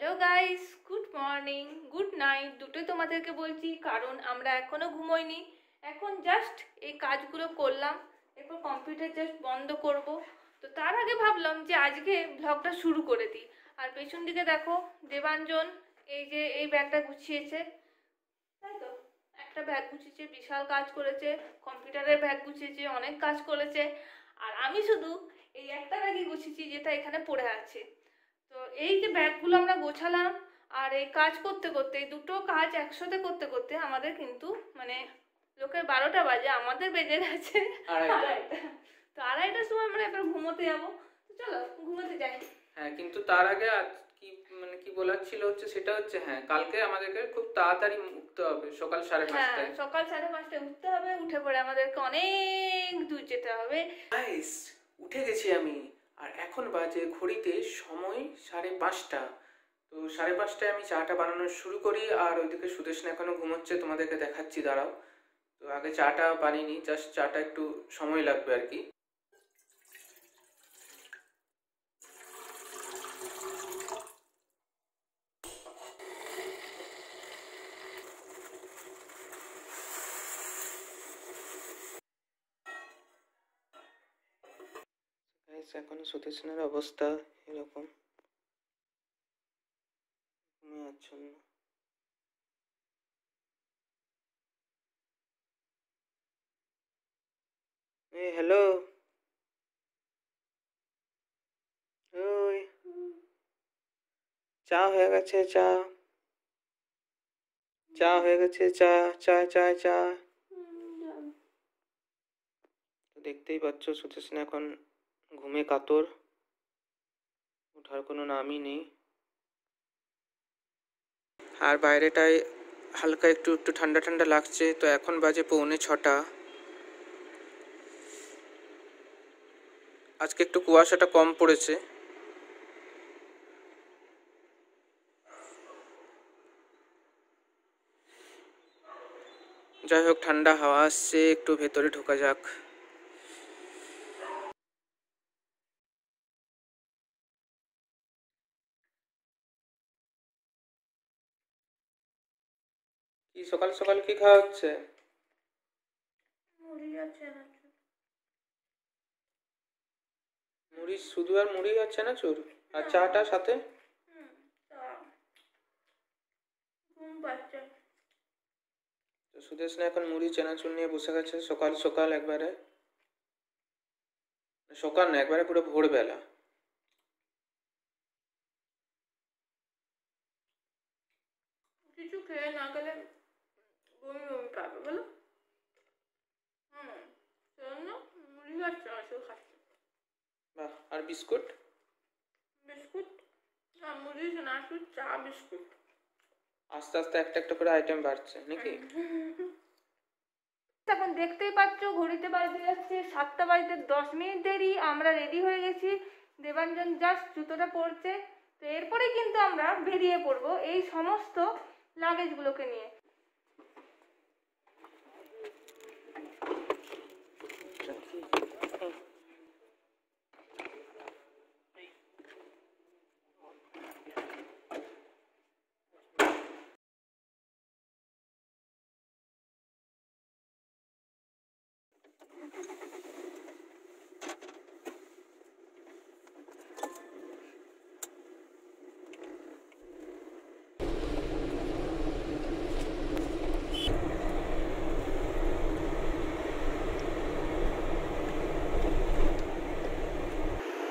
Hello guys, good morning, good night দুটোই তোমাদেরকে বলছি, কারণ আমরা এখনো ঘুমোইনি। এখন জাস্ট এই কাজগুলো করলাম, এরপর কম্পিউটার জাস্ট বন্ধ করব। তো তার আগে ভাবলাম যে আজকে ব্লগটা শুরু করে দিই। আর পেছন দিকে দেখো, দেবাঞ্জন এই যে এই ব্যাগটা গুছিয়েছে, তাই তো একটা ব্যাগ গুছিয়েছে, বিশাল কাজ করেছে, কম্পিউটারের ব্যাগ গুছিয়েছে, অনেক কাজ করেছে। আর আমি শুধু এই একটা ব্যাগই গুছিয়েছি যেটা এখানে পড়ে আছে। তো এই যে ব্যাগগুলো আমরা গোছালাম, আর এই কাজ করতে করতে, এই দুটো কাজ একসাথে করতে করতে আমাদের কিন্তু মানে লোকের 12টা বাজে, আমাদের বেজে গেছে আড়াইটা। তো আড়াইটার সময় আমরা এবার ঘুমোতে যাবো। তো চলো ঘুমোতে যাই। হ্যাঁ, কিন্তু তার আগে আজ কি বলার ছিল হচ্ছে, সেটা হচ্ছে হ্যাঁ, কালকে আমাদেরকে খুব তাড়াতাড়ি উঠতে হবে, সকাল 5:30টায়। হ্যাঁ, সকাল 5:30টায় উঠতে হবে। উঠে পড়ে আমাদেরকে অনেক দূর যেতে হবে। গাইস, উঠে গেছি আমি। আর এখন বাজে ঘড়িতে সময় 5:30। তো 5:30টায় আমি চাটা বানানো শুরু করি, আর ওইদিকে সুদেশনা এখনো ঘুমোচ্ছে, তোমাদেরকে দেখাচ্ছি, দাঁড়াও। তো আগে চাটা বানিয়ে নিই, জাস্ট চাটা একটু সময় লাগবে আর কি। এখন সুদেশনার অবস্থা এরকম, ঘুমিয়ে আচ্ছন্ন। হ্যালো, ওই চা হয়ে গেছে, চা চা হয়ে গেছে, চা চা চা চা। তো দেখতেই পাচ্ছ, সুদেশনা এখন ঘুমে কাতর, ওঠার কোনো নামই নেই। আর বাইরেটায় হালকা একটু একটু ঠান্ডা ঠান্ডা লাগছে। তো এখন বাজে 5:45। আজকে একটু কুয়াশাটা কম পড়েছে। যাই হোক, ঠান্ডা হাওয়া আসছে, একটু ভেতরে ঢোকা যাক। কি সকাল সকাল কি খাওয়া হচ্ছে? মুড়ি আছে না? মুড়ি শুধু? আর মুড়ি আর চানাচুর? আর চাটা সাথে? তো সুদেশনা এখন মুড়ি চানাচুর নিয়ে বসে গেছে, সকাল সকাল একবারে। সকাল না, একবারে পুরো ভোরবেলা। কিছু খেয়ে না গেলে বমি বমি পাবে বলো। সেজন্য মুড়ি আর চানাচুর খাচ্ছি। বাহ, আর বিস্কুট? বিস্কুট না, মুড়ি চানাচুর চা বিস্কুট। আস্তে আস্তে একটা একটা করে আইটেম বাড়ছে নাকি? এখন দেখতেই পাচ্ছ, ঘড়িতে বাজতে যাচ্ছে 7:10 দেরি। আমরা রেডি হয়ে গেছি, দেবাঞ্জন জাস্ট জুতোটা পরছে। তো এরপরে কিন্তু আমরা বেরিয়ে পড়বো এই সমস্ত লাগেজগুলোকে নিয়ে।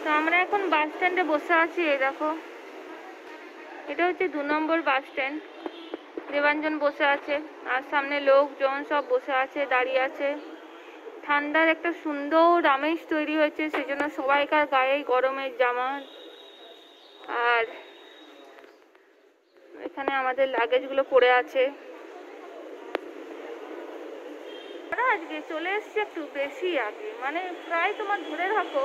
তো আমরা এখন বাস স্ট্যান্ডে বসে আছি। এই দেখো, এটা হচ্ছে 2 নম্বর বাস স্ট্যান্ড। দেবাঞ্জন বসে আছে, আর সামনে লোকজন সব বসে আছে, দাঁড়িয়ে আছে। ঠান্ডার একটা সুন্দর আমেজ তৈরি হয়েছে, সেজন্য সবাইকার গায়ে গরমের জামা। আর এখানে আমাদের লাগেজগুলো পড়ে আছে। আজকে চলে এসছি একটু বেশি আগে, মানে প্রায় তোমার ধরে রাখো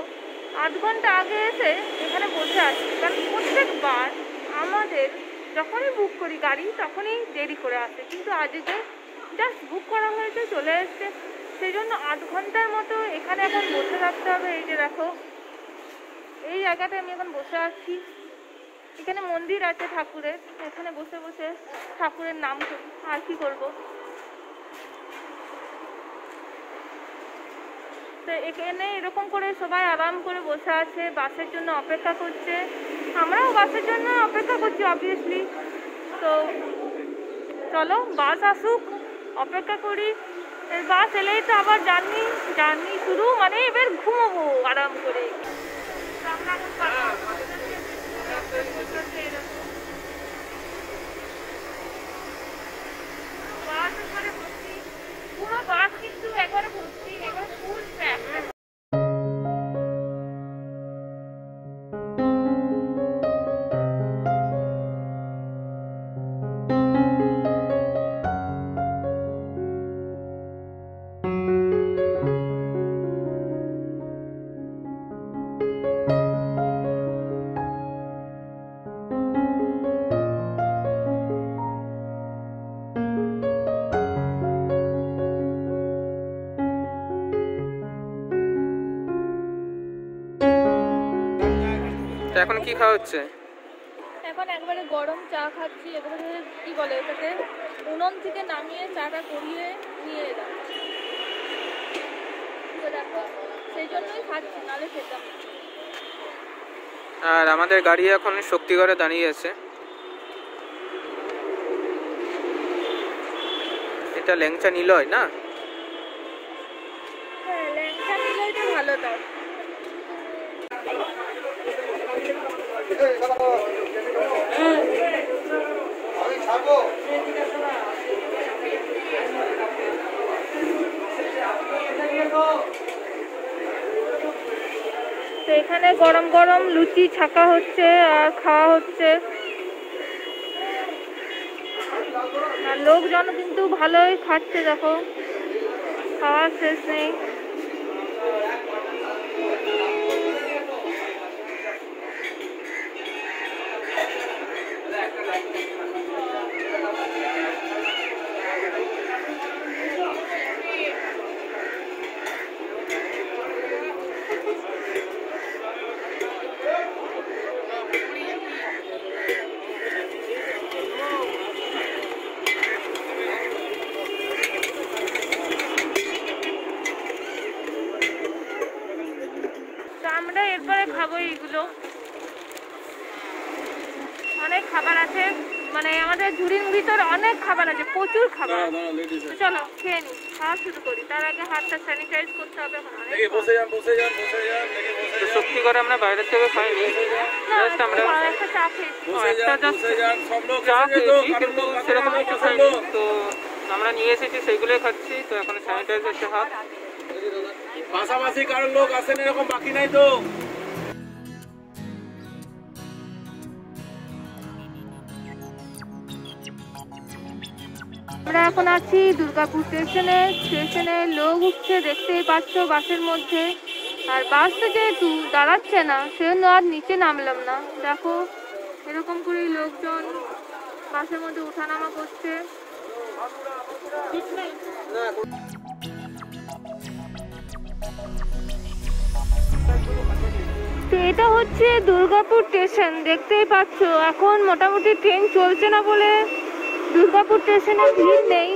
8 ঘন্টা আগে এসে এখানে বসে আছি। কারণ প্রত্যেকবার আমাদের যখনই বুক করি গাড়ি তখনই দেরি করে আসে, কিন্তু আজকে জাস্ট বুক করা হয়েছে, চলে এসছে। সেই জন্য 8 ঘন্টার মতো এখানে এখন বসে থাকতে হবে। এই যে দেখো, এই জায়গাটায় আমি এখন বসে আছি। এখানে মন্দির আছে ঠাকুরের, এখানে বসে বসে ঠাকুরের নাম করি, আর কি করব। তো এখানে এরকম করে সবাই আরাম করে বসে আছে, বাসের জন্য অপেক্ষা করছে। আমরাও বাসের জন্য অপেক্ষা করছি অবভিয়াসলি। তো চলো বাস আসুক, অপেক্ষা করি। বাস এলেই তো আবার জার্নি শুরু, মানে এবার ঘুমোবো আরাম করে। বাস এবারে ভর্তি, পুরো বাস কিন্তু একবারে ভর্তি, একবারে ফুল প্যাক। এখন কি খাওয়া হচ্ছে? এখন একবারে গরম চা খাচ্ছি। এবারে কি বলে এটাকে, উনুন থেকে নামিয়ে চাটা করিয়ে নিয়ে এলাম। তো দেখো সেই জন্যই খাচ্ছি, নাহলে খেতাম না। আর আমাদের গাড়ি এখন শক্তিগড়ে দাঁড়িয়ে আছে। এটা ল্যাংচা নিলয় না? হ্যাঁ, ল্যাংচা নিলেই তো ভালো। তার তো এখানে গরম গরম লুচি ছাকা হচ্ছে আর খাওয়া হচ্ছে। আর লোকজন কিন্তু ভালোই খাচ্ছে, দেখো খাওয়ার শেষ নেই। আমরা এরপরে খাবো এইগুলো, অনেক খাবার আছে, মানে আমাদের ঝুড়ির ভিতর অনেক খাবার আছে, প্রচুর খাবার। চলো খেয়ে নি, খাওয়া শুরু করি। তার আগে হাতটা স্যানিটাইজ করতে হবে। সত্যি করে আমরা বাইরে থেকে খাইনি, জাস্ট আমরা একটা চা খেয়েছি, চা খেয়েছি, কিন্তু সেরকম কিছু খাইনি। তো আমরা নিয়ে এসেছি সেইগুলোই খাচ্ছি। তো এখন স্যানিটাইজ হচ্ছে হাত। পাশাপাশি কারোর লোক আসেন এরকম বাকি নাই তো? আমরা এখন আছি দুর্গাপুর স্টেশনে লোক উঠছে, দেখতেই পাচ্ছ বাসের মধ্যে। আর বাস তো যেহেতু দাঁড়াচ্ছে না, সেজন্য আর নিচে নামলাম না। দেখো এরকম করেই লোকজন বাসের মধ্যে ওঠানামা করছে। তো এটা হচ্ছে দুর্গাপুর স্টেশন, দেখতেই পাচ্ছ। এখন মোটামুটি ট্রেন চলছে না বলে দুর্গাপুর স্টেশনে ভিড় নেই।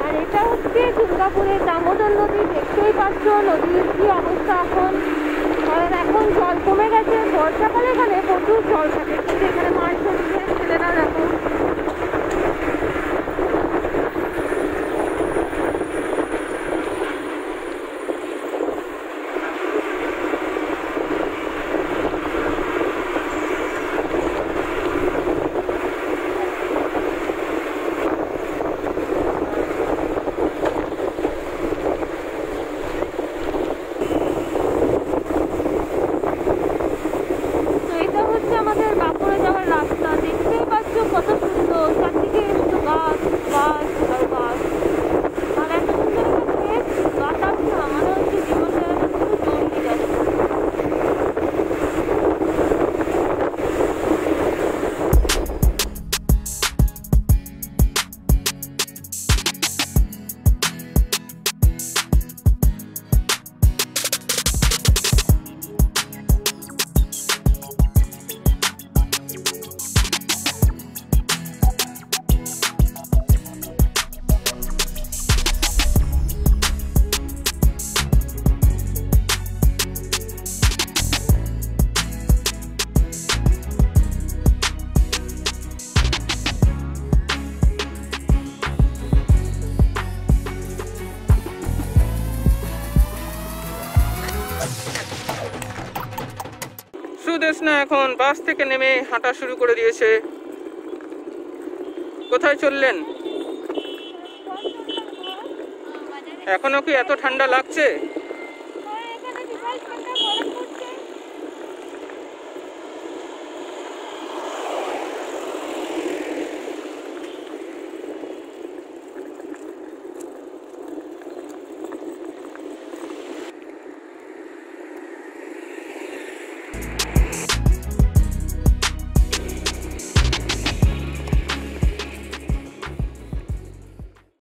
আর এটা হচ্ছে দুর্গাপুরের দামোদর নদী, দেখতেই পাচ্ছ নদীর কি অবস্থা এখন। কারণ এখন জল কমে গেছে, বর্ষাকালে এখানে প্রচুর জল থাকে, কিন্তু এখানে মাছ ধরছে ছেলেরা। দেখো আমাদের বাঁকুড়া যাওয়ার রাস্তা, দেখতেই পাচ্ছ কত সুন্দর। সুদেষ্ণা এখন বাস থেকে নেমে হাঁটা শুরু করে দিয়েছে। কোথায় চললেন? এখনো কি এত ঠান্ডা লাগছে?